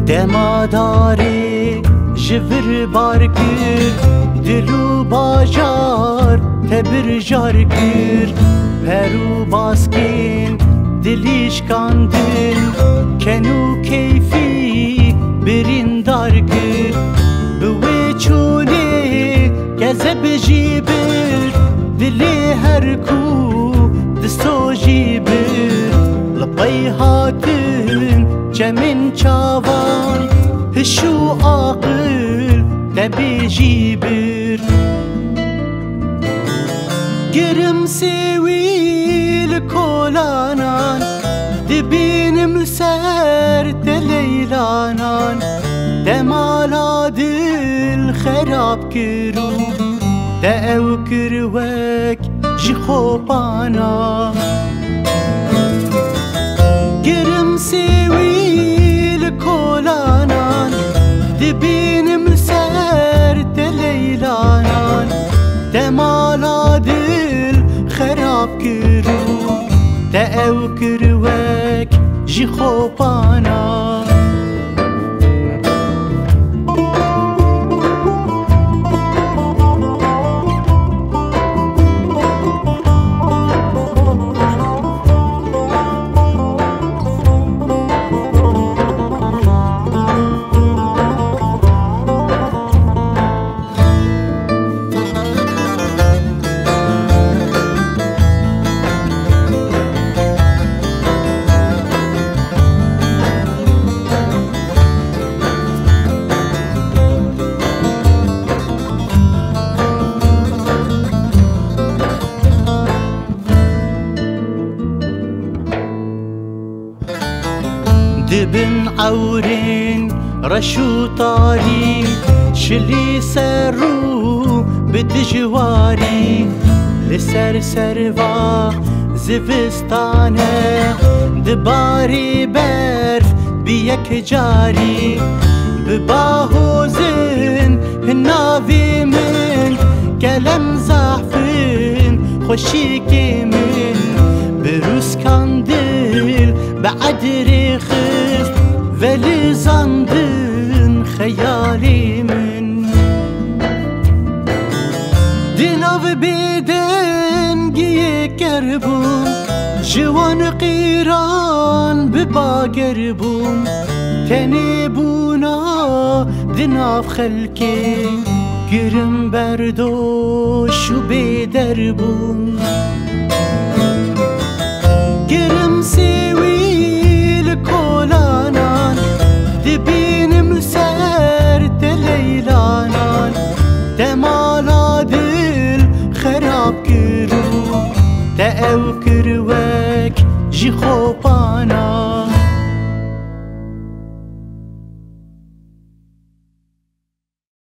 دماداری جبر بار کرد دلو باجار تبر جار کرد پرو باسکین دلیش کاندن کنو کیفی برین دار کرد بوی چونه گزب جیبر دلی هر کو دستو جیبر لبای هاتن جمن چاوان هشو عاقل دبي جيبر قرم سوي الكولانان دبين ملسر دليلانان دمالاد الخراب كرو دأو كروك جي خوبانا قرم سوي الكولانان دبين ملسر دليلانان دمالاد الخراب كرو دأو كروك جي خوبانا دبن عورين رشو طاري شلي سرو بتجواري لسر سروا زفستانه دباري برف بيك جاري بباهوزن هنافي من كلام زحفن خوشيكي من بروس كاندل بعد رخص ولی زندن خیالی من دناو بدنگی کربون جوان قیران بباگر بون تنی بونا دناو خلکی گرم بردوش و بدر بون گرم سوی الکولانان دبین ملسر دلیلانان دمالاد الخراب کرو دأو کروک جی خوبانا